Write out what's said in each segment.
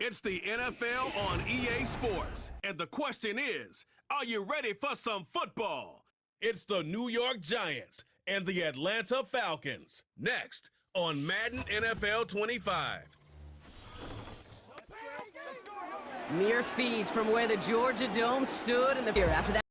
It's the NFL on EA Sports. And the question is, are you ready for some football? It's the New York Giants and the Atlanta Falcons. Next on Madden NFL 25. Mere feeds from where the Georgia Dome stood in the year after that.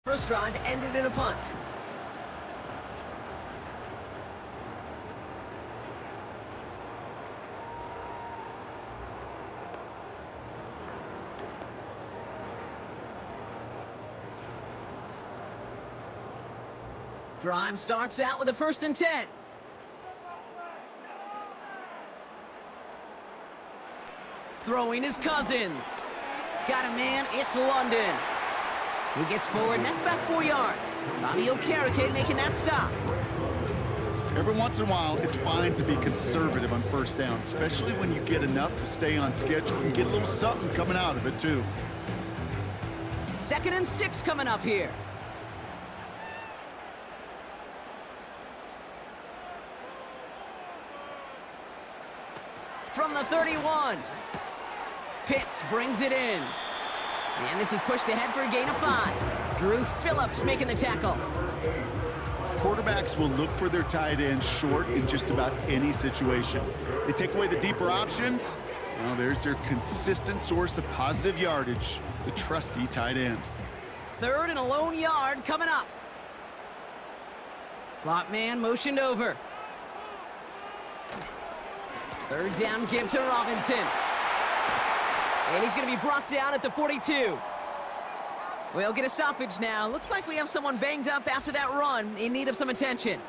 First drive ended in a punt. Drive starts out with a 1st and 10. Throwing his Cousins. Got a man, it's London. He gets forward, and that's about 4 yards. Bobby Okereke making that stop. Every once in a while, it's fine to be conservative on 1st down, especially when you get enough to stay on schedule and get a little something coming out of it, too. 2nd and 6 coming up here. From the 31. Pitts brings it in. And this is pushed ahead for a gain of 5. Drew Phillips making the tackle. Quarterbacks will look for their tight end short in just about any situation. They take away the deeper options. Well, there's their consistent source of positive yardage, the trusty tight end. 3rd and a lone yard coming up. Slot man motioned over. 3rd down give to Robinson. And he's going to be brought down at the 42. We'll get a stoppage now. Looks like we have someone banged up after that run, in need of some attention.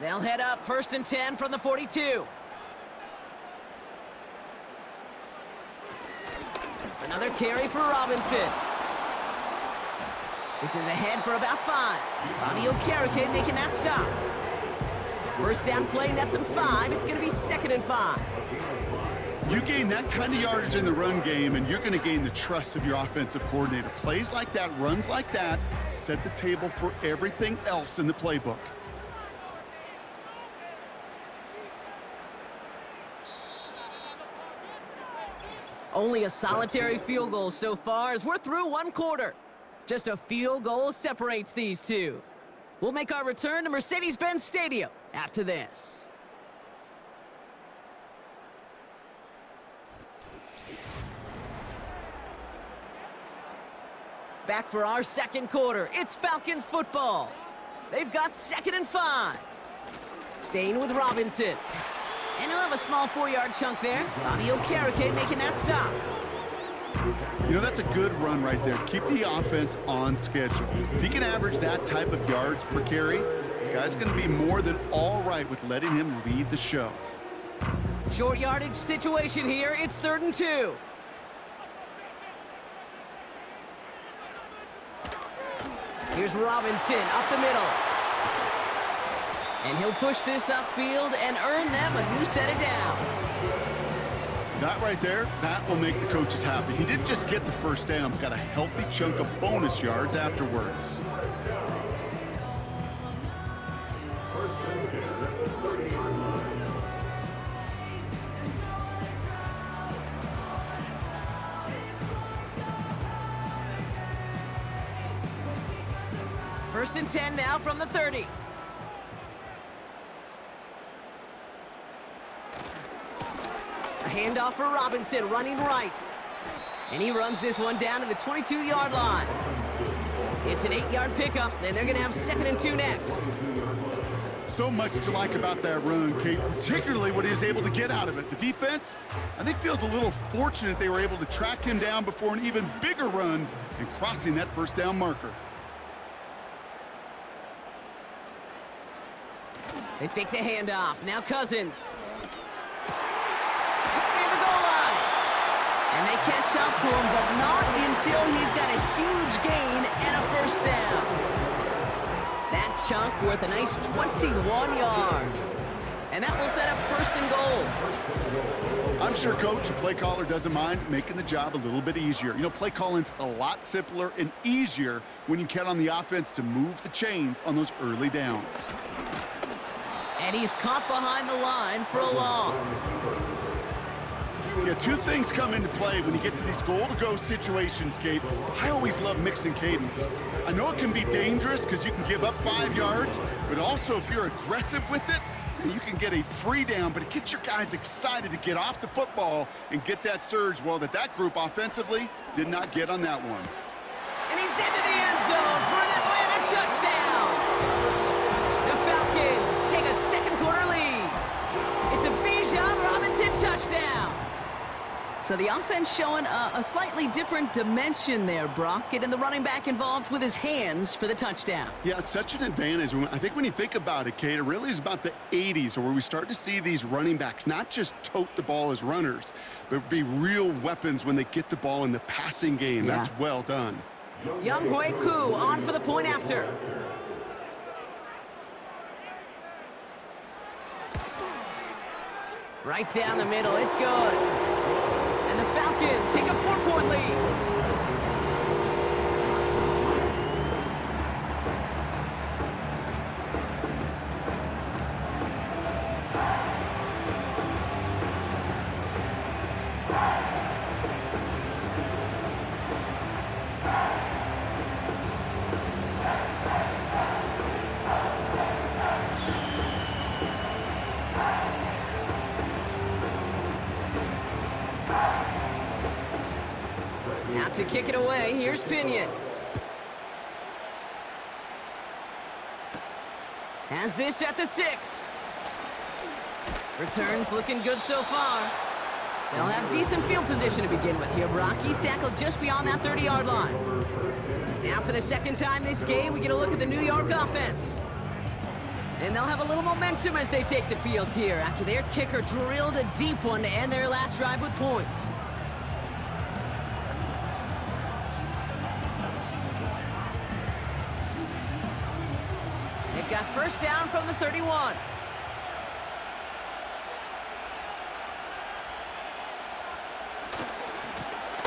They'll head up 1st and 10 from the 42. Another carry for Robinson. This is ahead for about 5. Bobby Okereke making that stop. 1st down play, nets him 5. It's going to be 2nd and 5. You gain that kind of yardage in the run game, and you're going to gain the trust of your offensive coordinator. Plays like that, runs like that, set the table for everything else in the playbook. Only a solitary field goal so far as we're through 1 quarter. Just a field goal separates these two. We'll make our return to Mercedes-Benz Stadium after this. Back for our 2nd quarter. It's Falcons football. They've got 2nd and 5. Staying with Robinson. And he'll have a small 4-yard chunk there. Bobby Okereke making that stop. You know, that's a good run right there. Keep the offense on schedule. If he can average that type of yards per carry, this guy's going to be more than all right with letting him lead the show. Short yardage situation here. It's 3rd and 2. Here's Robinson up the middle. And he'll push this upfield and earn them a new set of downs. That right there, that will make the coaches happy. He didn't just get the 1st down, but got a healthy chunk of bonus yards afterwards. First and 10 now from the 30. A handoff for Robinson, running right. And he runs this one down to the 22-yard line. It's an 8-yard pickup, and they're going to have 2nd and 2 next. So much to like about that run, Kate, particularly what he was able to get out of it. The defense, I think, feels a little fortunate they were able to track him down before an even bigger run and crossing that 1st down marker. They fake the handoff. Now Cousins. Caught near the goal line. And they catch up to him, but not until he's got a huge gain and a 1st down. That chunk worth a nice 21 yards. And that will set up 1st and goal. I'm sure, Coach, the play caller doesn't mind making the job a little bit easier. You know, play calling's a lot simpler and easier when you count on the offense to move the chains on those early downs. And he's caught behind the line for a loss. Yeah, two things come into play when you get to these goal-to-go situations, Kate. I always love mixing cadence. I know it can be dangerous because you can give up 5 yards, but also if you're aggressive with it, you can get a free down, but it gets your guys excited to get off the football and get that surge. Well, that group offensively did not get on that one. And he's into the end zone for an Atlanta touchdown. The Falcons take a second quarter lead. It's a Bijan Robinson touchdown. So the offense showing a slightly different dimension there, Brock, getting the running back involved with his hands for the touchdown. Yeah, such an advantage. I think when you think about it, Kate, it really is about the 80s where we start to see these running backs not just tote the ball as runners, but be real weapons when they get the ball in the passing game. Yeah. That's well done. Young Hui Koo on for the point after. Right down the middle, it's good. And the Falcons take a 4-point lead. Now to kick it away, here's Pinion. Has this at the 6. Returns looking good so far. They'll have decent field position to begin with here, Brock. He's tackled just beyond that 30-yard line. Now for the second time this game, we get a look at the New York offense. And they'll have a little momentum as they take the field here after their kicker drilled a deep one to end their last drive with points. They've got first down from the 31.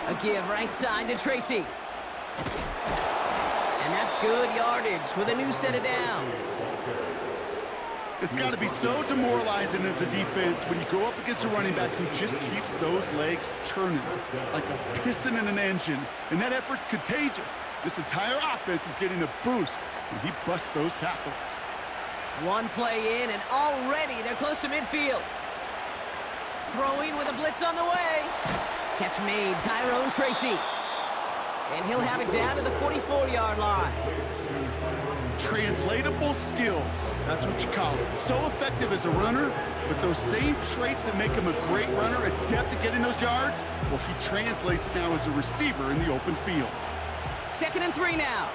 A give right side to Tracy. And that's good yardage with a new set of downs. It's got to be so demoralizing as a defense when you go up against a running back who just keeps those legs churning like a piston in an engine, and that effort's contagious. This entire offense is getting a boost when he busts those tackles. One play in, and already they're close to midfield. Throwing with a blitz on the way. Catch made, Tyrone Tracy. And he'll have it down to the 44-yard line. Translatable skills, that's what you call it. So effective as a runner, but those same traits that make him a great runner, adept at getting those yards, well, he translates now as a receiver in the open field. 2nd and 3 now.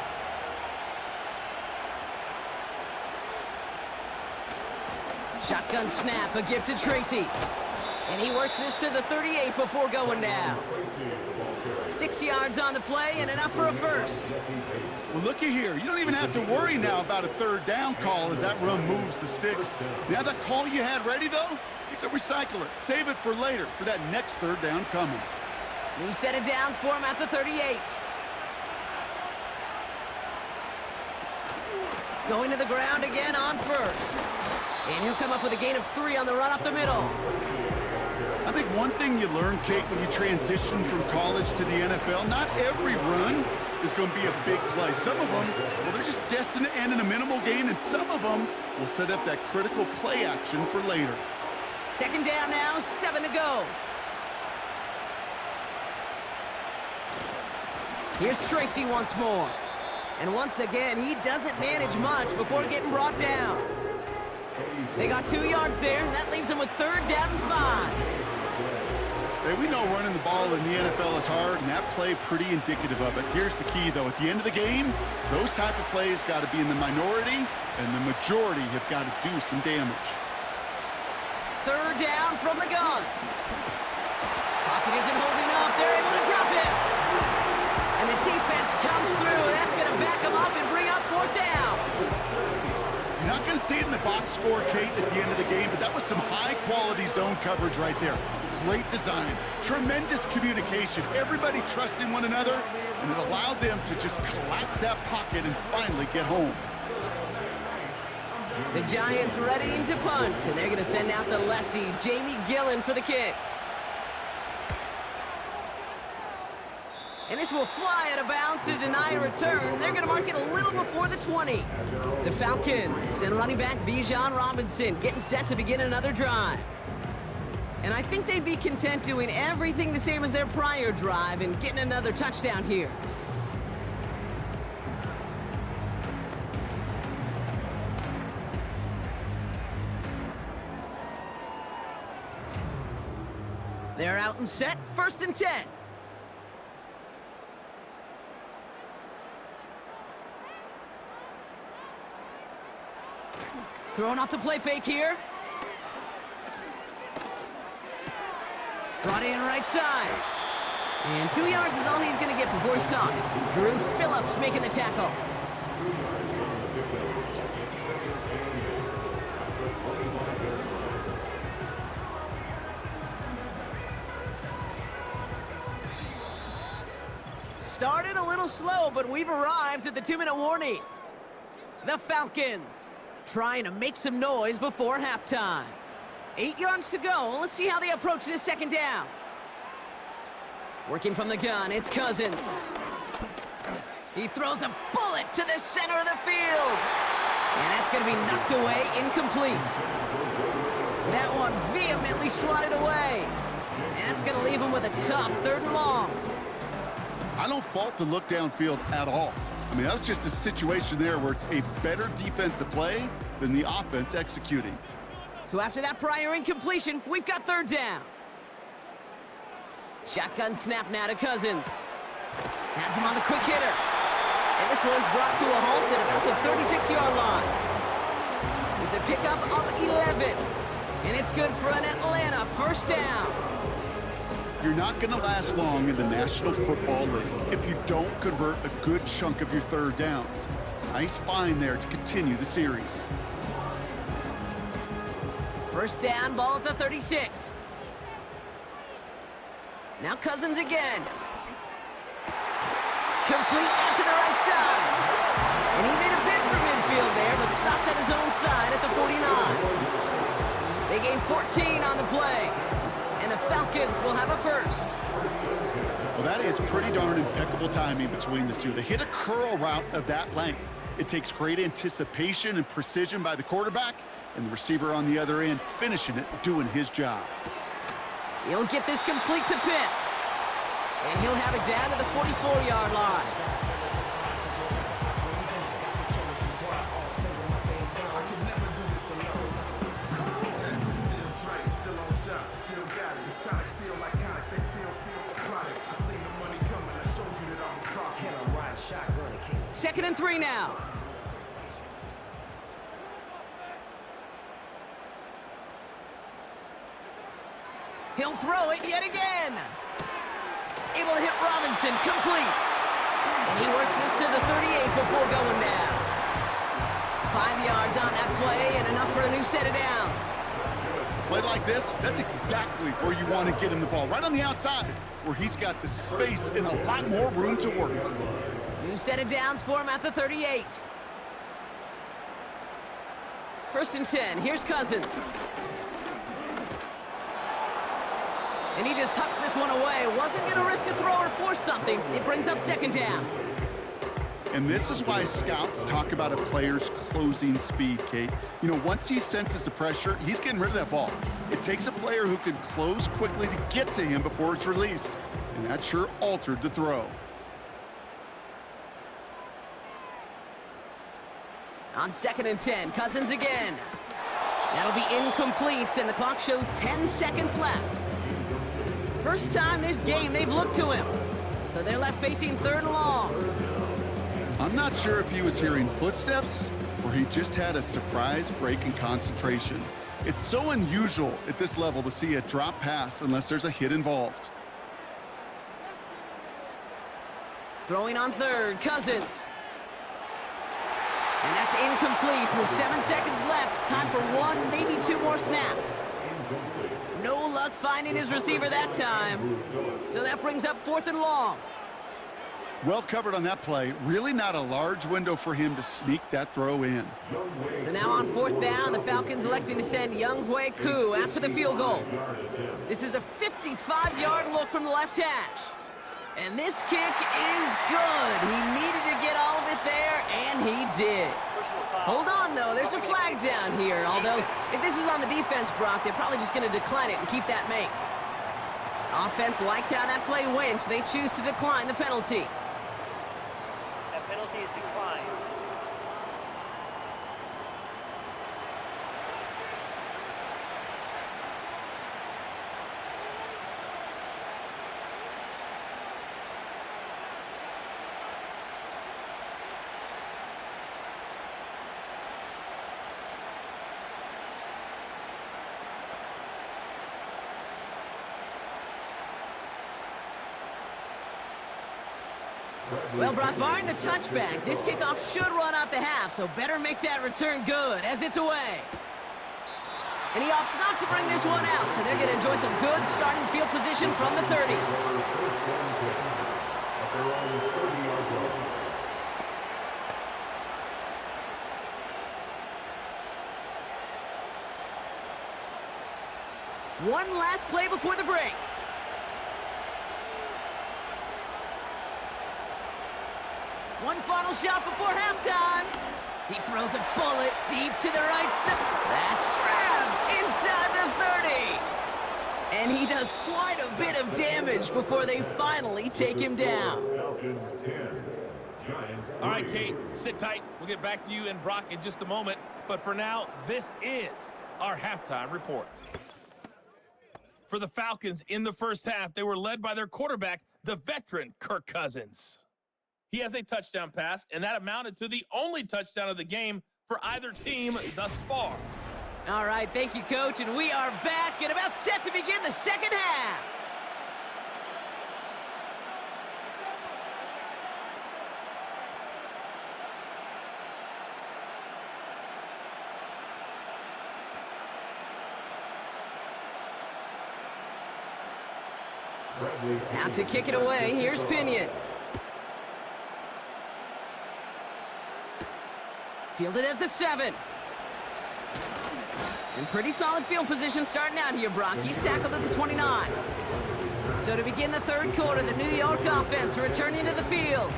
Shotgun snap, a gift to Tracy. And he works this to the 38 before going down. 6 yards on the play and enough for a first. Well, looky here. You don't even have to worry now about a third down call as that run moves the sticks. Now that call you had ready, though, you can recycle it. Save it for later for that next third down coming. New set of downs for him at the 38. Going to the ground again on first. And he'll come up with a gain of 3 on the run up the middle. I think one thing you learn, Kate, when you transition from college to the NFL, not every run is going to be a big play. Some of them, well, they're just destined to end in a minimal gain, and some of them will set up that critical play action for later. 2nd down now, 7 to go. Here's Tracy once more. And once again, he doesn't manage much before getting brought down. They got 2 yards there. That leaves them with 3rd down and 5. Hey, we know running the ball in the NFL is hard, and that play pretty indicative of it. Here's the key, though. At the end of the game, those type of plays got to be in the minority, and the majority have got to do some damage. 3rd down from the gun. Pocket isn't holding up. They're able to drop it. And the defense comes through. That's going to back them up and bring up 4th down. You're not going to see it in the box score, Kate, at the end of the game, but that was some high-quality zone coverage right there. Great design, tremendous communication, everybody trusting one another, and it allowed them to just collapse that pocket and finally get home. The Giants ready to punt, and they're going to send out the lefty, Jamie Gillen, for the kick. And this will fly out of bounds to deny a return. They're going to mark it a little before the 20. The Falcons and running back Bijan Robinson getting set to begin another drive. And I think they'd be content doing everything the same as their prior drive and getting another touchdown here. They're out and set, 1st and 10. Throwing off the play fake here. Brought in right side. And 2 yards is all he's going to get before he's caught. Drew Phillips making the tackle. Started a little slow, but we've arrived at the 2-minute warning. The Falcons trying to make some noise before halftime. 8 yards to go. Let's see how they approach this 2nd down. Working from the gun, it's Cousins. He throws a bullet to the center of the field. And that's going to be knocked away, incomplete. That one vehemently swatted away. And that's going to leave him with a tough 3rd and long. I don't fault the look downfield at all. I mean, that was just a situation there where it's a better defensive play than the offense executing. So after that prior incompletion, we've got 3rd down. Shotgun snap now to Cousins. Has him on the quick hitter. And this one's brought to a halt at about the 36-yard line. It's a pickup of 11. And it's good for an Atlanta 1st down. You're not going to last long in the National Football League if you don't convert a good chunk of your 3rd downs. Nice find there to continue the series. 1st down, ball at the 36. Now Cousins again. Complete out to the right side. And he made a bid for midfield there, but stopped at his own side at the 49. They gain 14 on the play. And the Falcons will have a 1st. Well, that is pretty darn impeccable timing between the two. They hit a curl route of that length. It takes great anticipation and precision by the quarterback, and the receiver on the other end finishing it, doing his job. He'll get this complete to Pitts. And he'll have it down to the 44-yard line. Second and 3 now. He'll throw it yet again. Able to hit Robinson, complete. And he works this to the 38 before going down. 5 yards on that play and enough for a new set of downs. Play like this, that's exactly where you want to get him the ball. Right on the outside, where he's got the space and a lot more room to work. New set of downs for him at the 38. 1st and 10, here's Cousins. And he just hucks this one away. Wasn't going to risk a throw or force something. It brings up 2nd down. And this is why scouts talk about a player's closing speed, Kate. You know, once he senses the pressure, he's getting rid of that ball. It takes a player who can close quickly to get to him before it's released. And that sure altered the throw. On 2nd and 10, Cousins again. That'll be incomplete, and the clock shows 10 seconds left. First time this game they've looked to him. So they're left facing 3rd and long. I'm not sure if he was hearing footsteps or he just had a surprise break in concentration. It's so unusual at this level to see a drop pass unless there's a hit involved. Throwing on 3rd, Cousins. And that's incomplete with 7 seconds left. Time for 1, maybe 2 more snaps. No luck finding his receiver that time. So that brings up 4th and long. Well covered on that play. Really not a large window for him to sneak that throw in. So now on 4th down, the Falcons electing to send Younghoe Koo after the field goal. This is a 55-yard look from the left hash. And this kick is good. He needed to get all of it there, and he did. Hold on, though. There's a flag down here. Although, if this is on the defense, Brock, they're probably just going to decline it and keep that make. Offense liked how that play went, so they choose to decline the penalty. That penalty is declined. Well, Brock, barring the touchback, this kickoff should run out the half, so better make that return good as it's away. And he opts not to bring this one out, so they're going to enjoy some good starting field position from the 30. One last play before the break. One final shot before halftime. He throws a bullet deep to the right side. That's grabbed inside the 30. And he does quite a bit of damage before they finally take him down. All right, Kate, sit tight. We'll get back to you and Brock in just a moment. But for now, this is our halftime report. For the Falcons in the first half, they were led by their quarterback, the veteran Kirk Cousins. He has a touchdown pass, and that amounted to the only touchdown of the game for either team thus far. All right, thank you, Coach, and we are back and about set to begin the second half. Now to kick it away, here's Pinion. Fielded at the 7. And pretty solid field position starting out here, Brock. He's tackled at the 29. So to begin the third quarter, the New York offense returning to the field.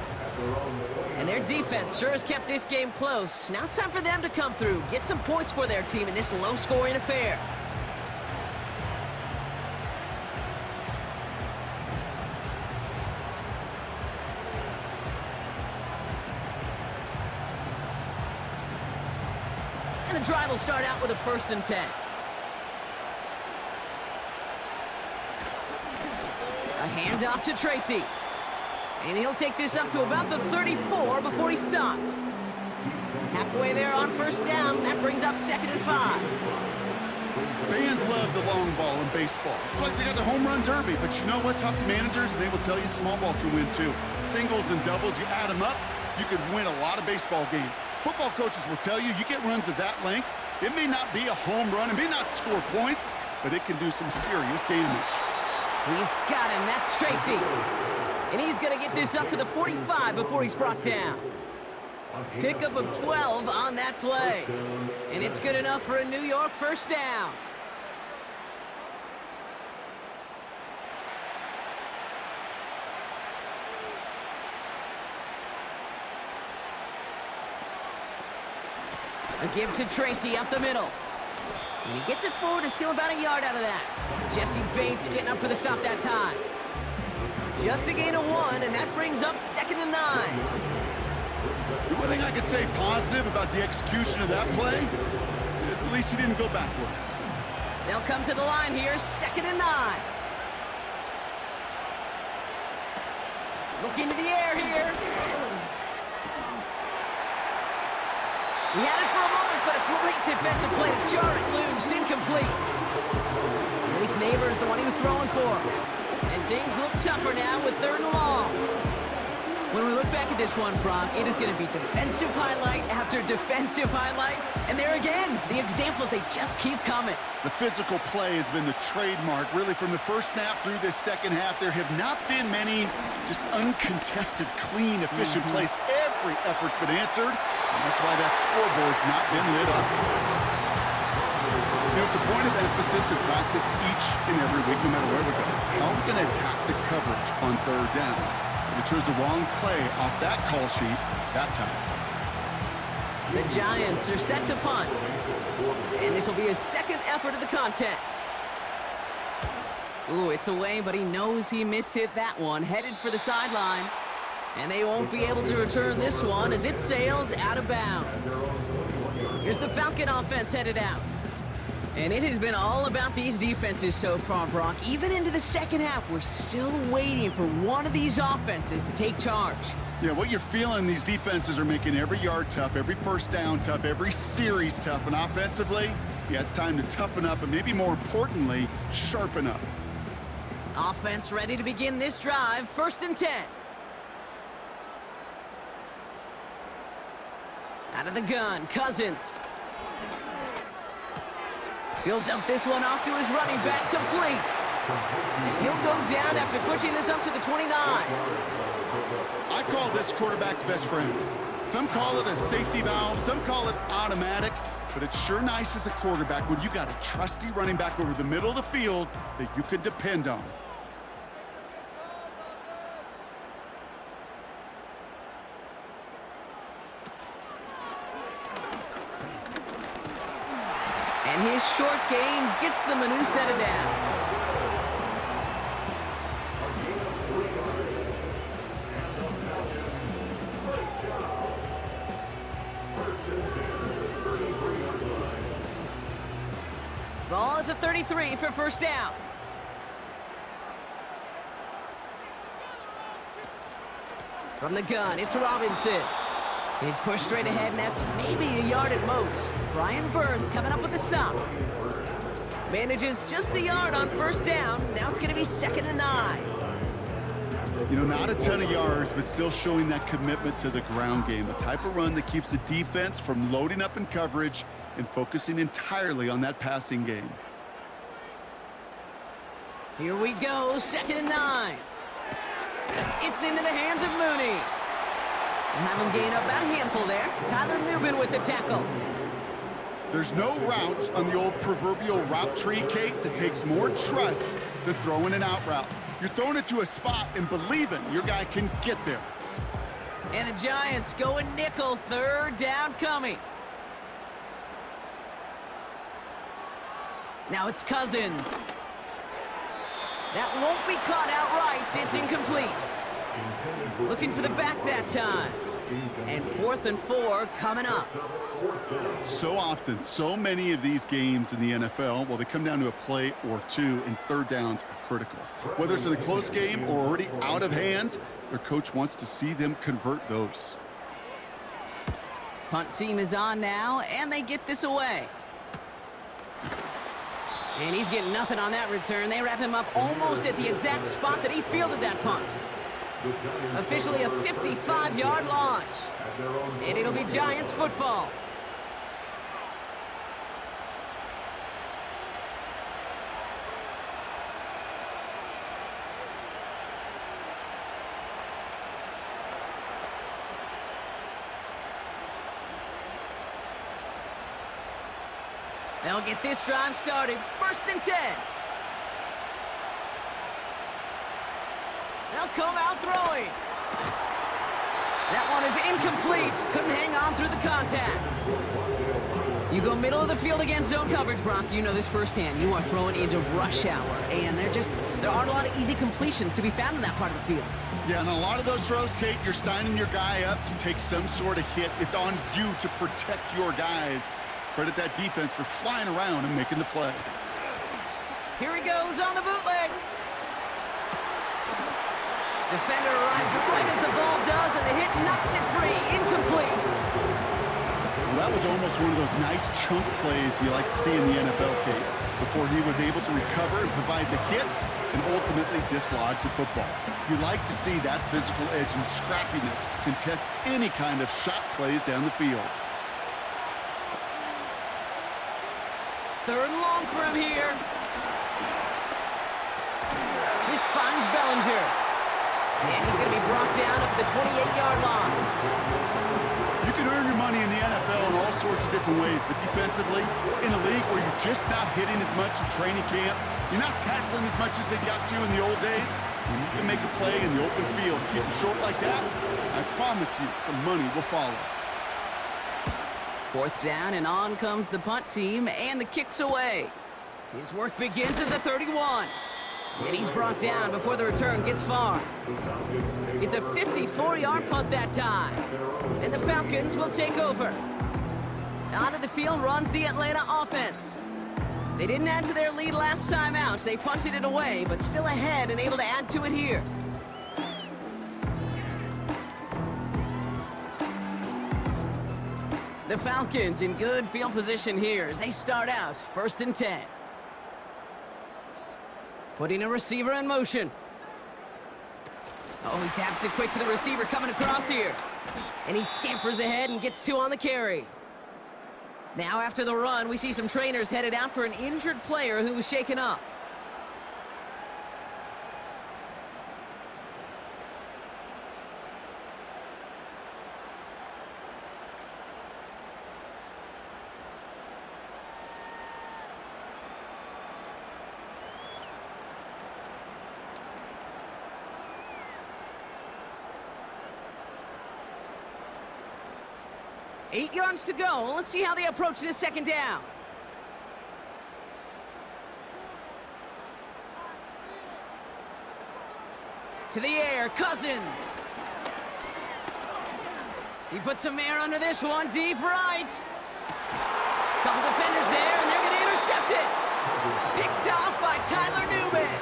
And their defense sure has kept this game close. Now it's time for them to come through, get some points for their team in this low-scoring affair. And the drive will start out with a 1st and 10. A handoff to Tracy. And he'll take this up to about the 34 before he's stopped. Halfway there on 1st down. That brings up 2nd and 5. Fans love the long ball in baseball. It's like they got the home run derby, but you know what? Talk to managers and they will tell you small ball can win too. Singles and doubles, you add them up, you could win a lot of baseball games. Football coaches will tell you, you get runs of that length, it may not be a home run, it may not score points, but it can do some serious damage. He's got him, that's Tracy. And he's gonna get this up to the 45 before he's brought down. Pickup of 12 on that play. And it's good enough for a New York 1st down. A give to Tracy up the middle. And he gets it forward to steal about a yard out of that. Jesse Bates getting up for the stop that time. Just a gain of 1, and that brings up 2nd and 9. The one thing I could say positive about the execution of that play is at least he didn't go backwards. They'll come to the line here, 2nd and 9. Look into the air here. He had it for a moment, but a great defensive play to jar it loose, incomplete. Malik Neighbors, the one he was throwing for. And things look tougher now with 3rd and long. When we look back at this one, Brock, it is going to be defensive highlight after defensive highlight. And there again, the examples, they just keep coming. The physical play has been the trademark. Really, from the first snap through this second half, there have not been many just uncontested, clean, efficient plays. Every effort's been answered, and that's why that scoreboard's not been lit up. You know, it's a point of emphasis in practice each and every week, no matter where we go. How are we going to attack the coverage on third down? If it chose the wrong play off that call sheet that time. The Giants are set to punt. And this will be his second effort of the contest. Ooh, it's away, but he knows he mishit that one. Headed for the sideline. And they won't be able to return this one as it sails out of bounds. Here's the Falcon offense headed out. And it has been all about these defenses so far, Brock. Even into the second half, we're still waiting for one of these offenses to take charge. Yeah, what you're feeling, these defenses are making every yard tough, every first down tough, every series tough. And offensively, yeah, it's time to toughen up and maybe more importantly, sharpen up. Offense ready to begin this drive. 1st and 10. Out of the gun, Cousins. He'll dump this one off to his running back, complete. And he'll go down after pushing this up to the 29. I call this quarterback's best friend. Some call it a safety valve, some call it automatic, but it's sure nice as a quarterback when you got a trusty running back over the middle of the field that you can depend on. And his short gain gets them a new set of downs. Ball at the 33 for 1st down. From the gun, it's Robinson. He's pushed straight ahead, and that's maybe a yard at most. Brian Burns coming up with the stop. Manages just a yard on 1st down. Now it's going to be 2nd and 9. You know, not a ton of yards, but still showing that commitment to the ground game. The type of run that keeps the defense from loading up in coverage and focusing entirely on that passing game. Here we go, 2nd and 9. It's into the hands of Mooney. Have him gain up about a handful there. Tyler Newman with the tackle. There's no routes on the old proverbial route tree, Kate, that takes more trust than throwing an out route. You're throwing it to a spot and believing your guy can get there. And the Giants going nickel, 3rd down coming. Now it's Cousins. That won't be caught outright. It's incomplete. Looking for the back that time. And 4th and 4 coming up. So often, so many of these games in the NFL, well, they come down to a play or two, and 3rd downs are critical. Whether it's in a close game or already out of hand, their coach wants to see them convert those. Punt team is on now, and they get this away. And he's getting nothing on that return. They wrap him up almost at the exact spot that he fielded that punt. Officially a 55-yard launch. And it'll be Giants football. They'll get this drive started. 1st and 10. They'll come out throwing. That one is incomplete. Couldn't hang on through the contact. You go middle of the field against zone coverage, Brock. You know this firsthand. You are throwing into rush hour, and there aren't a lot of easy completions to be found in that part of the field. Yeah, and a lot of those throws, Kate, you're signing your guy up to take some sort of hit. It's on you to protect your guys. Credit that defense for flying around and making the play. Here he goes on the bootleg. Defender arrives right as the ball does, and the hit knocks it free. Incomplete. Well, that was almost one of those nice chunk plays you like to see in the NFL, Kate, before he was able to recover and provide the hit and ultimately dislodge the football. You like to see that physical edge and scrappiness to contest any kind of shot plays down the field. 3rd and long for him here. This finds Bellinger. And he's going to be brought down up at the 28-yard line. You can earn your money money in the NFL in all sorts of different ways, but defensively, in a league where you're just not hitting as much in training camp, you're not tackling as much as they got to in the old days, and you can make a play in the open field, keep them short like that, I promise you some money will follow. 4th down, and on comes the punt team, and the kick's away. His work begins at the 31. And he's brought down before the return gets far. It's a 54-yard punt that time. And the Falcons will take over. Out of the field runs the Atlanta offense. They didn't add to their lead last time out. They punted it away, but still ahead and able to add to it here. The Falcons in good field position here as they start out 1st and 10. Putting a receiver in motion. Oh, he taps it quick to the receiver coming across here. And he scampers ahead and gets 2 on the carry. Now after the run, we see some trainers headed out for an injured player who was shaken up. Eight yards to go. Let's see how they approach this 2nd down. To the air, Cousins. He puts some air under this one, deep right. Couple defenders there, and they're going to intercept it. Picked off by Tyler Newman.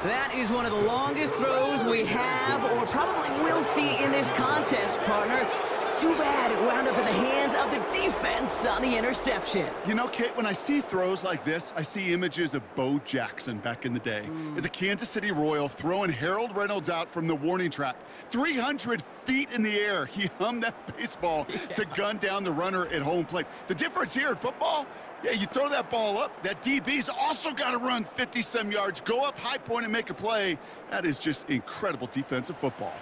That is one of the longest throws we have or probably will see in this contest, partner. It's too bad it wound up in the hands of the defense on the interception. You know, Kate, when I see throws like this, I see images of Bo Jackson back in the day. As a Kansas City Royal throwing Harold Reynolds out from the warning track. 300 feet in the air, he hummed that baseball to gun down the runner at home plate. The difference here in football, yeah, you throw that ball up, that DB's also got to run 50-some yards, go up high point and make a play. That is just incredible defensive football.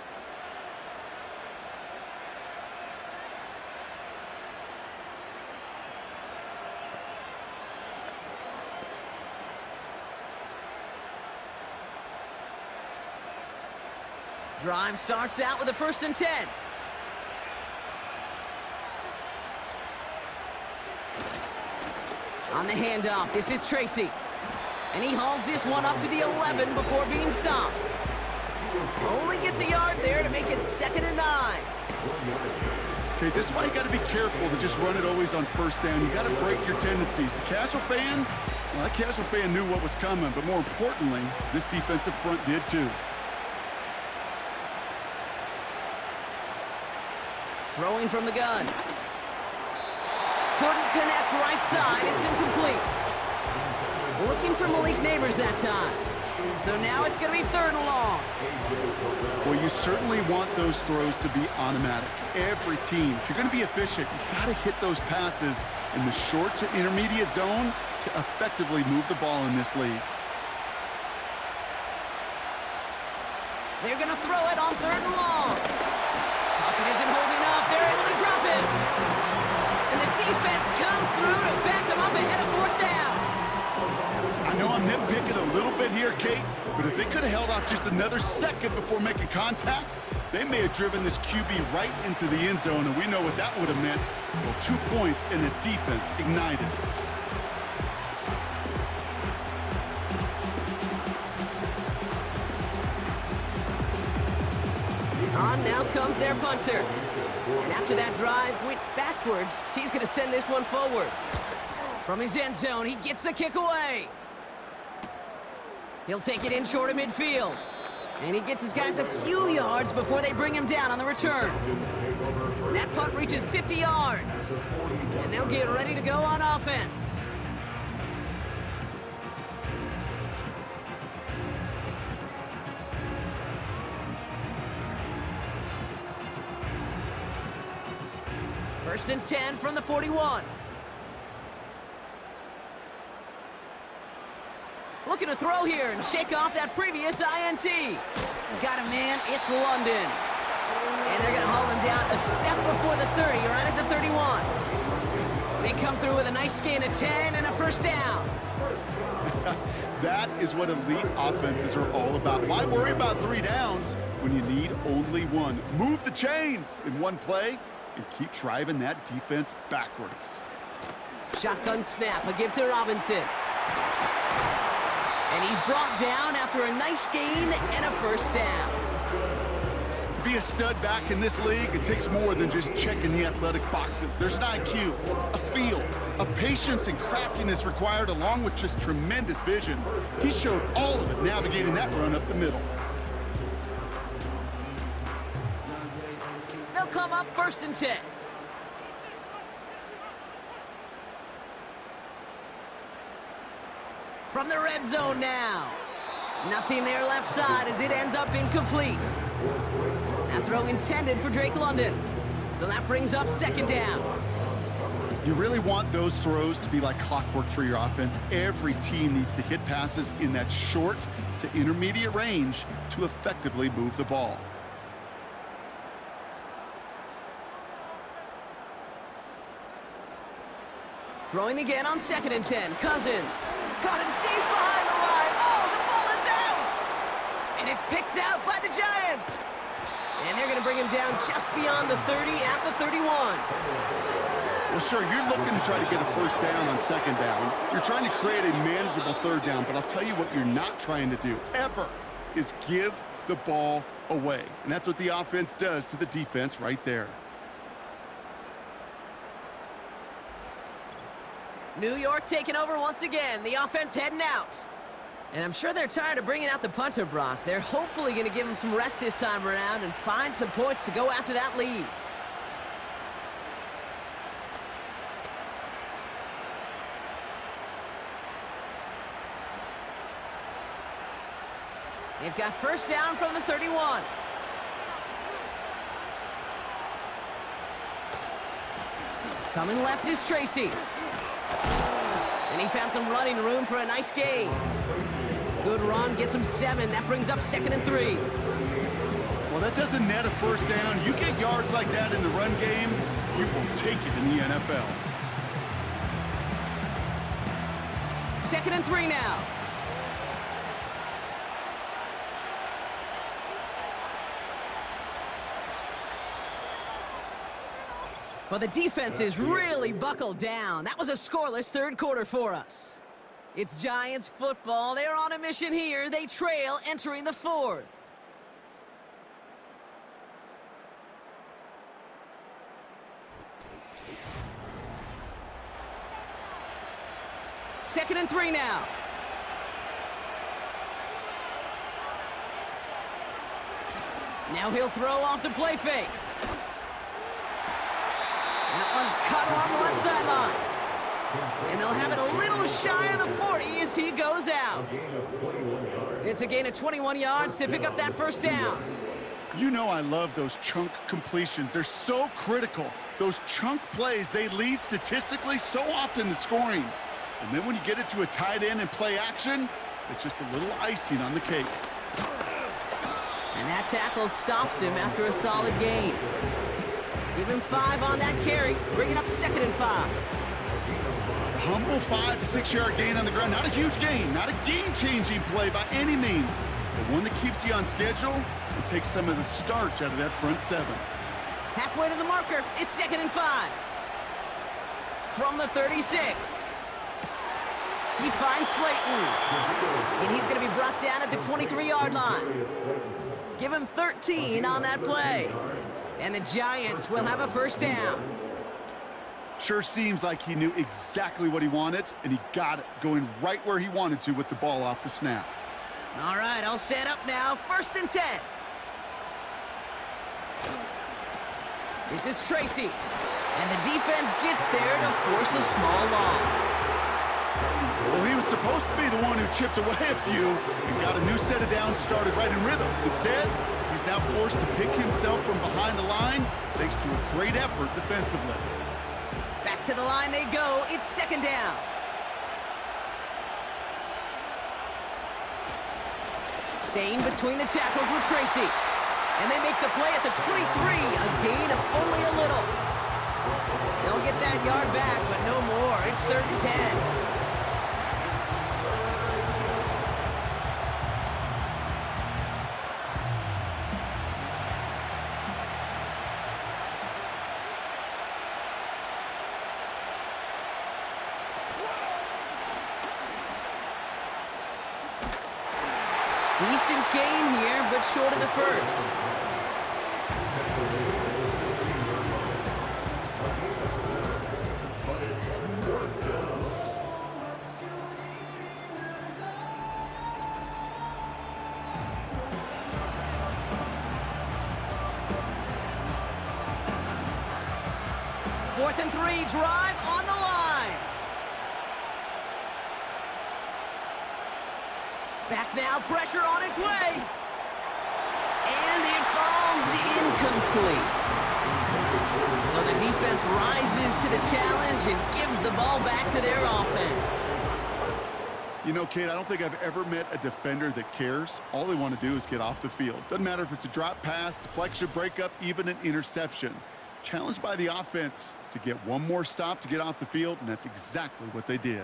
Drive starts out with a 1st and 10. On the handoff, this is Tracy. And he hauls this one up to the 11 before being stopped. Only gets a yard there to make it 2nd and 9. Okay, this is why you got to be careful to just run it always on 1st down. You got to break your tendencies. The casual fan, well, that casual fan knew what was coming, but more importantly, this defensive front did too. Throwing from the gun. Couldn't connect right side. It's incomplete. Looking for Malik Neighbors that time. So now it's going to be 3rd and long. Well, you certainly want those throws to be automatic. Every team, if you're going to be efficient, you've got to hit those passes in the short to intermediate zone to effectively move the ball in this league. They're going to throw it on 3rd and long. Pocket isn't holding up. They're able to drop it. And the defense comes through to back them up ahead of 4th down. I know I'm nitpicking a little bit here, Kate, but if they could have held off just another second before making contact, they may have driven this QB right into the end zone, and we know what that would have meant. Well, 2 points and the defense ignited. On now comes their punter. And after that drive went backwards, he's going to send this one forward. From his end zone, he gets the kick away. He'll take it in short of midfield. And he gets his guys a few yards before they bring him down on the return. That punt reaches 50 yards. And they'll get ready to go on offense. First and 10 from the 41. Looking to throw here and shake off that previous INT. Got a man, it's London. And they're going to haul him down a step before the 30, right at the 31. They come through with a nice gain of 10 and a first down. That is what elite offenses are all about. Why worry about 3 downs when you need only 1? Move the chains in one play and keep driving that defense backwards. Shotgun snap, a give to Robinson. And he's brought down after a nice gain and a first down. To be a stud back in this league, it takes more than just checking the athletic boxes. There's an IQ, a feel, a patience and craftiness required along with just tremendous vision. He showed all of it navigating that run up the middle. They'll come up 1st and 10. From the red zone now. Nothing there left side as it ends up incomplete. That throw intended for Drake London. So that brings up 2nd down. You really want those throws to be like clockwork for your offense. Every team needs to hit passes in that short to intermediate range to effectively move the ball. Throwing again on 2nd and 10. Cousins. Caught him deep behind the line. Oh, the ball is out! And it's picked out by the Giants. And they're going to bring him down just beyond the 30 at the 31. Well, sure, you're looking to try to get a first down on 2nd down. You're trying to create a manageable 3rd down, but I'll tell you what you're not trying to do, ever, is give the ball away. And that's what the offense does to the defense right there. New York taking over once again. The offense heading out. And I'm sure they're tired of bringing out the punter, Brock. They're hopefully going to give him some rest this time around and find some points to go after that lead. They've got first down from the 31. Coming left is Tracy. And he found some running room for a nice gain. Good run, gets him 7. That brings up 2nd and 3. Well, that doesn't net a first down. You get yards like that in the run game, you will take it in the NFL. 2nd and 3 now. Well, the defense is really buckled down. That was a scoreless 3rd quarter for us. It's Giants football. They're on a mission here. They trail entering the 4th. Second and 3 now. Now he'll throw off the play fake. That one's cut along the left sideline. And they'll have it a little shy of the 40 as he goes out. It's a gain of 21 yards to pick up that first down. You know I love those chunk completions. They're so critical. Those chunk plays, they lead statistically so often to scoring. And then when you get it to a tight end and play action, it's just a little icing on the cake. And that tackle stops him after a solid gain. Give him 5 on that carry, bring it up 2nd and 5. Humble 5 to 6 yard gain on the ground. Not a huge gain, not a game-changing play by any means, but one that keeps you on schedule and takes some of the starch out of that front 7. Halfway to the marker, it's 2nd and 5. From the 36. He finds Slayton. And he's going to be brought down at the 23-yard line. Give him 13 on that play. And the Giants will have a first down. Sure seems like he knew exactly what he wanted, and he got it, going right where he wanted to with the ball off the snap. All right, I'll set up now. 1st and 10. This is Tracy. And the defense gets there to force a small loss. Well, he was supposed to be the one who chipped away a few and got a new set of downs started right in rhythm. Instead, he's now forced to pick himself from behind the line thanks to a great effort defensively. Back to the line they go. It's 2nd down. Staying between the tackles with Tracy. And they make the play at the 23, a gain of only a little. They'll get that yard back, but no more. It's 3rd and 10. Decent gain here, but short of the first. Fourth and 3, drive on the line. Back now, pressure on its way. And it falls incomplete. So the defense rises to the challenge and gives the ball back to their offense. You know, Kate, I don't think I've ever met a defender that cares. All they want to do is get off the field. Doesn't matter if it's a drop pass, deflection, breakup, even an interception. Challenged by the offense to get one more stop to get off the field, and that's exactly what they did.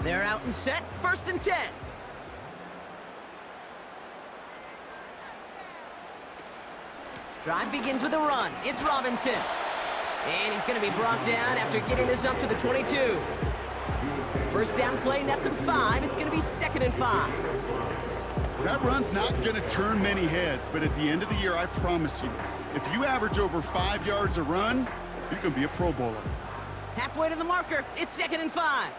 They're out and set, 1st and 10. Drive begins with a run. It's Robinson. And he's going to be brought down after getting this up to the 22. First down play, nets him 5. It's going to be 2nd and 5. That run's not going to turn many heads, but at the end of the year, I promise you, if you average over 5 yards a run, you're going to be a Pro Bowler. Halfway to the marker. It's 2nd and 5.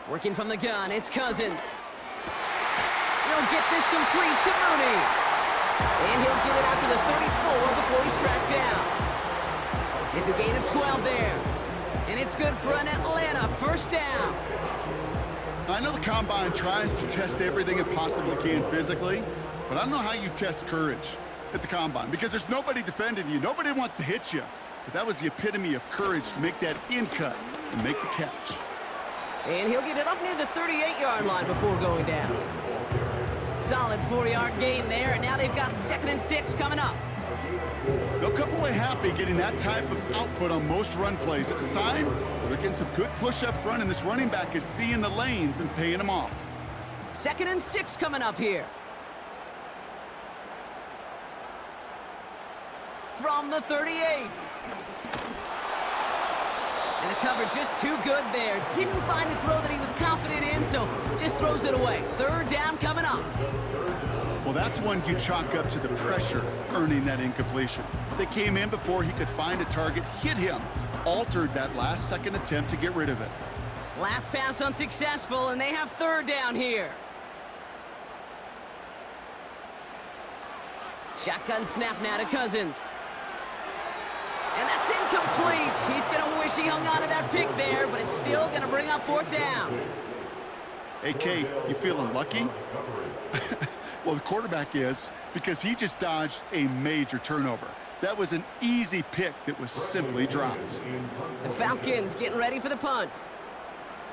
Working from the gun, it's Cousins. He'll get this complete to Mooney. And he'll get it out to the 34 before he's tracked down. It's a gain of 12 there. And it's good for an Atlanta 1st down. I know the Combine tries to test everything it possibly can physically, but I don't know how you test courage at the Combine because there's nobody defending you. Nobody wants to hit you. But that was the epitome of courage to make that in cut and make the catch. And he'll get it up near the 38-yard line before going down. Solid 4-yard gain there, and now they've got 2nd and 6 coming up. They'll come away happy getting that type of output on most run plays. It's a sign they're getting some good push up front, and this running back is seeing the lanes and paying them off. 2nd and 6 coming up here. From the 38. And the cover just too good there. Didn't find the throw that he was confident in, so just throws it away. 3rd down coming up. Well, that's one you chalk up to the pressure earning that incompletion. They came in before he could find a target, hit him, altered that last-second attempt to get rid of it. Last pass unsuccessful, and they have 3rd down here. Shotgun snap now to Cousins. And that's incomplete. He's going to wish he hung on to that pick there, but it's still going to bring up 4th down. Hey, Kate, you feeling lucky? Well, the quarterback is, because he just dodged a major turnover. That was an easy pick that was simply dropped. The Falcons getting ready for the punt.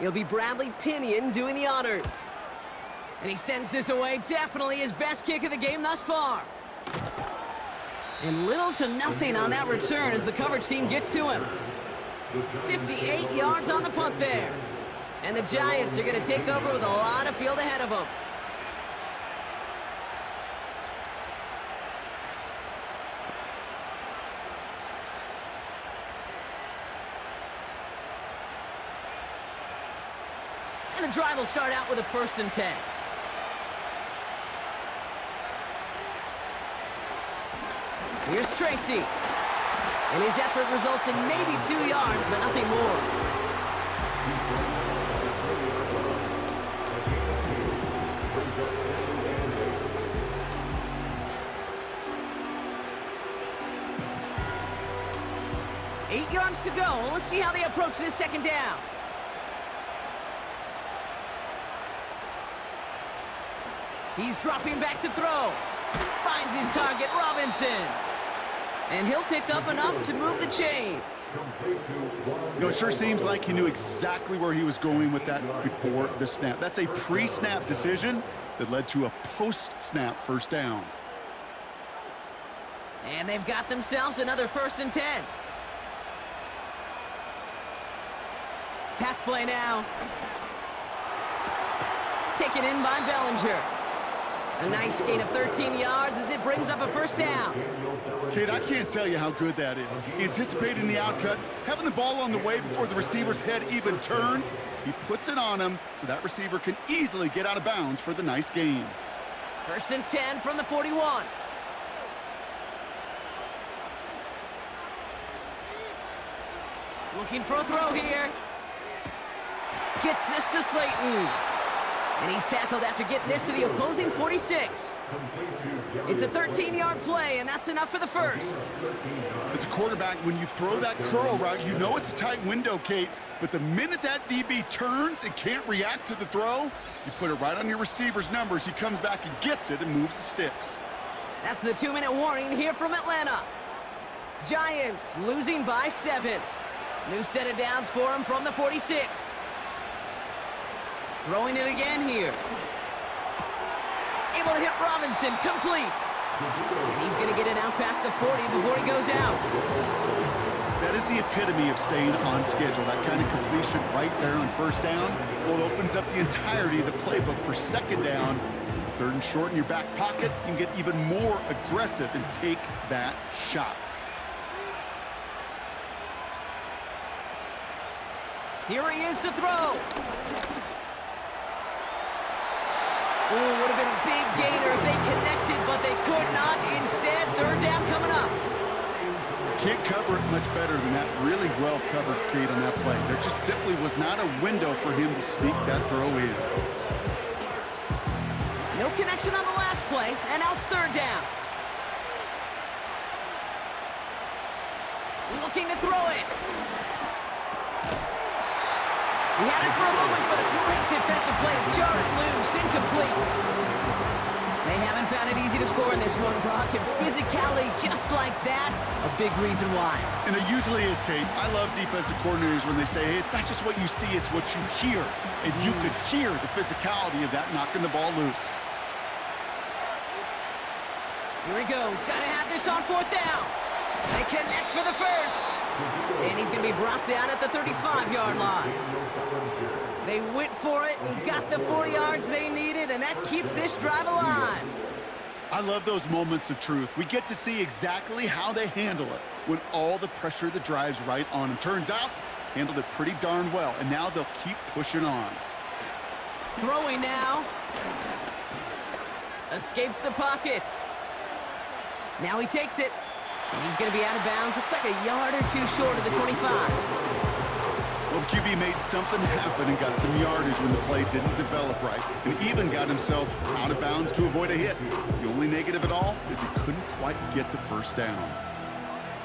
It'll be Bradley Pinion doing the honors. And he sends this away, definitely his best kick of the game thus far. And little to nothing on that return as the coverage team gets to him. 58 yards on the punt there. And the Giants are going to take over with a lot of field ahead of them. And the drive will start out with a 1st and 10. Here's Tracy. And his effort results in maybe 2 yards, but nothing more. 8 yards to go. Let's see how they approach this second down. He's dropping back to throw. Finds his target, Robinson. And he'll pick up enough to move the chains. It sure seems like he knew exactly where he was going with that before the snap. That's a pre-snap decision that led to a post-snap first down. And they've got themselves another 1st and 10. Pass play now. Taken in by Bellinger. A nice gain of 13 yards as it brings up a 1st down. Kate, I can't tell you how good that is. Anticipating the outcut, having the ball on the way before the receiver's head even turns. He puts it on him so that receiver can easily get out of bounds for the nice gain. 1st and 10 from the 41. Looking for a throw here. Gets this to Slayton. And he's tackled after getting this to the opposing 46. It's a 13-yard play, and that's enough for the 1st. As a quarterback, when you throw that curl route, you know it's a tight window, Kate. But the minute that DB turns and can't react to the throw, you put it right on your receiver's numbers. He comes back and gets it and moves the sticks. That's the 2-minute warning here from Atlanta. Giants losing by 7. New set of downs for him from the 46. Throwing it again here. Able to hit Robinson, complete. And he's going to get it out past the 40 before he goes out. That is the epitome of staying on schedule. That kind of completion right there on 1st down. Well, it opens up the entirety of the playbook for 2nd down. 3rd and short in your back pocket. You can get even more aggressive and take that shot. Here he is to throw. Ooh, would have been a big gainer if they connected, but they could not. Instead, 3rd down coming up. Can't cover it much better than that. Really well covered, Kate, on that play. There just simply was not a window for him to sneak that throw in. No connection on the last play, and now it's 3rd down. Looking to throw it. He had it for a moment, but a great defensive play to jar it loose. Incomplete. They haven't found it easy to score in this one, Brock, and physicality just like that, a big reason why. And it usually is, Kate. I love defensive coordinators when they say, hey, it's not just what you see, it's what you hear. And you could hear the physicality of that knocking the ball loose. Here he goes. Got to have this on 4th down. They connect for the 1st. And he's going to be brought down at the 35-yard line. They went for it and got the 4 yards they needed, and that keeps this drive alive. I love those moments of truth. We get to see exactly how they handle it when all the pressure that drives right on them. Turns out, handled it pretty darn well, and now they'll keep pushing on. Throwing now. Escapes the pocket. Now he takes it. And he's going to be out of bounds. Looks like a yard or 2 short of the 25. Well, the QB made something happen and got some yardage when the play didn't develop right, and even got himself out of bounds to avoid a hit. The only negative at all is he couldn't quite get the 1st down.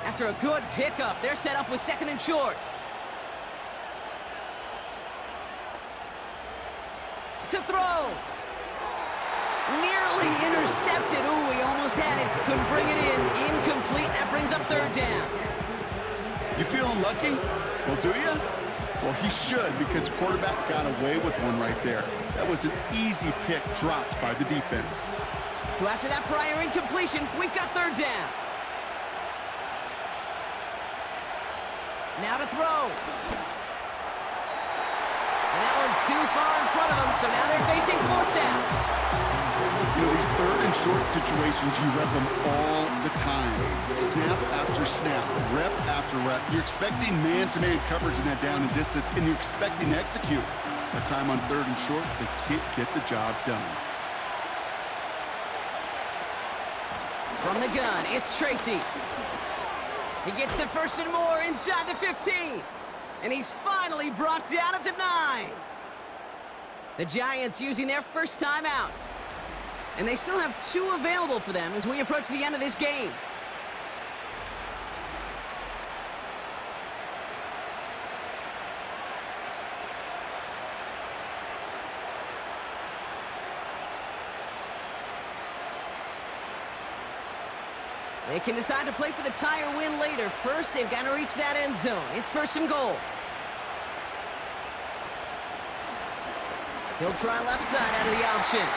After a good pickup, they're set up with 2nd and short. To throw. Nearly intercepted. Ooh, he almost had it. Couldn't bring it in. Incomplete. That brings up 3rd down. You feeling lucky? Well, do you? Well, he should, because the quarterback got away with one right there. That was an easy pick dropped by the defense. So after that prior incompletion, we've got 3rd down. Now to throw. And that one's too far in front of them, so now they're facing 4th down. You know, these 3rd and short situations, you rep them all the time. Snap after snap, rep after rep. You're expecting man-to-man coverage in that down and distance, and you're expecting to execute. By time on 3rd and short, they can't get the job done. From the gun, it's Tracy. He gets the 1st and more inside the 15. And he's finally brought down at the 9. The Giants using their 1st timeout. And they still have 2 available for them as we approach the end of this game. They can decide to play for the tie or win later. First, they've got to reach that end zone. It's 1st and goal. He'll try left side out of the option.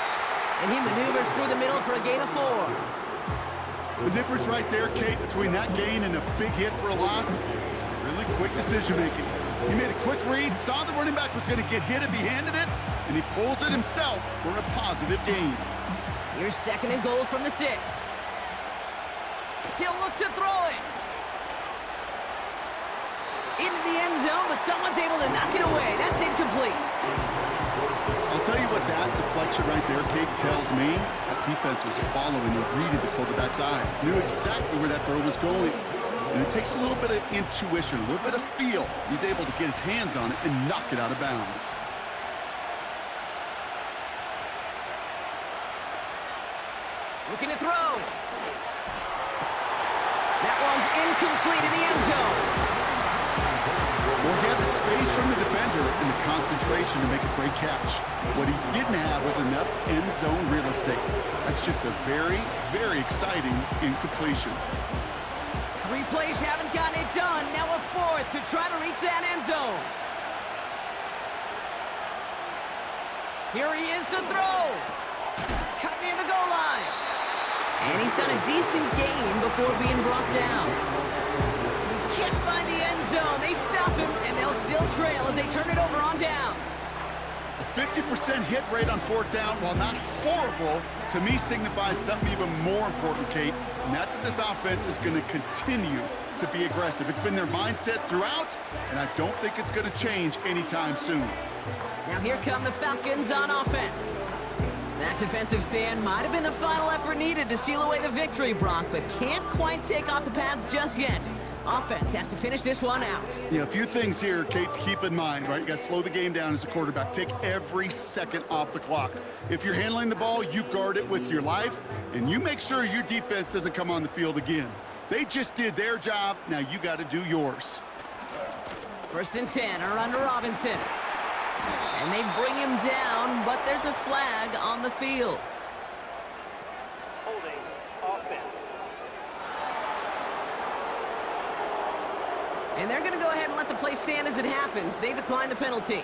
And he maneuvers through the middle for a gain of 4. The difference right there, Kate, between that gain and a big hit for a loss is really quick decision-making. He made a quick read, saw the running back was going to get hit if he handed it, and he pulls it himself for a positive gain. Here's 2nd and goal from the 6. He'll look to throw it. Into the end zone, but someone's able to knock it away. That's incomplete. I'll tell you what that deflection right there, Kate, tells me. That defense was following and reading the quarterback's eyes. Knew exactly where that throw was going. And it takes a little bit of intuition, a little bit of feel. He's able to get his hands on it and knock it out of bounds. Looking to throw. That one's incomplete in the end zone. Well, he had the space from the defender and the concentration to make a great catch. What he didn't have was enough end zone real estate. That's just a very, very exciting incompletion. 3 plays haven't gotten it done. Now a 4th to try to reach that end zone. Here he is to throw. Cut near the goal line. And he's got a decent gain before being brought down. He can't find the end zone. They stop him, and they'll still trail as they turn it over on downs. A 50% hit rate on 4th down, while not horrible, to me signifies something even more important, Kate. And that's that this offense is going to continue to be aggressive. It's been their mindset throughout, and I don't think it's going to change anytime soon. Now here come the Falcons on offense. That defensive stand might have been the final effort needed to seal away the victory, Brock, but can't quite take off the pads just yet. Offense has to finish this one out. Yeah, a few things here, Kate, to keep in mind, right? You got to slow the game down as a quarterback. Take every second off the clock. If you're handling the ball, you guard it with your life, and you make sure your defense doesn't come on the field again. They just did their job. Now you got to do yours. 1st and 10 are under Robinson. And they bring him down, but there's a flag on the field. Holding offense. And they're going to go ahead and let the play stand as it happens. They decline the penalty.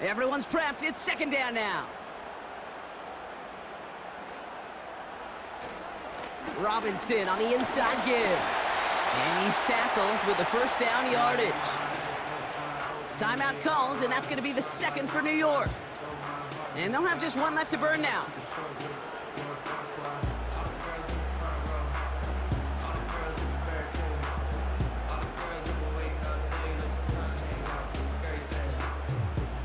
Everyone's prepped. It's 2nd down now. Robinson on the inside give. And he's tackled with the 1st down yardage. Timeout called, and that's going to be the 2nd for New York. And they'll have just 1 left to burn now.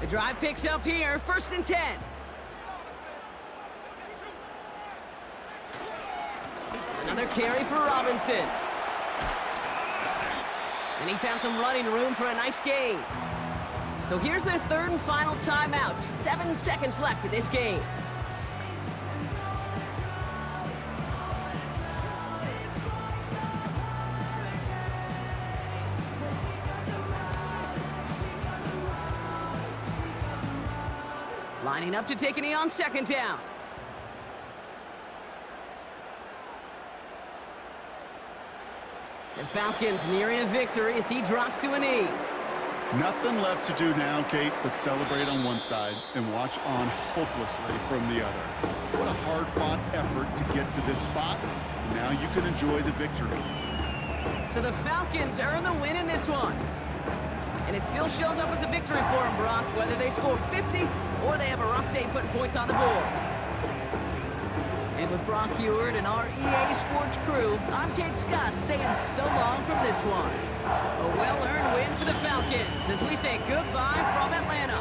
The drive picks up here, 1st and 10. Another carry for Robinson. And he found some running room for a nice gain. So here's their 3rd and final timeout. 7 seconds left in this game. Lining up to take a knee on 2nd down. The Falcons nearing a victory as he drops to a knee. Nothing left to do now, Kate, but celebrate on one side and watch on hopelessly from the other. What a hard-fought effort to get to this spot. And now you can enjoy the victory. So the Falcons earn the win in this one. And it still shows up as a victory for them, Brock, whether they score 50 or they have a rough day putting points on the board. And with Brock Heward and our EA Sports crew, I'm Kate Scott saying so long from this one. A well-earned win for the Falcons as we say goodbye from Atlanta.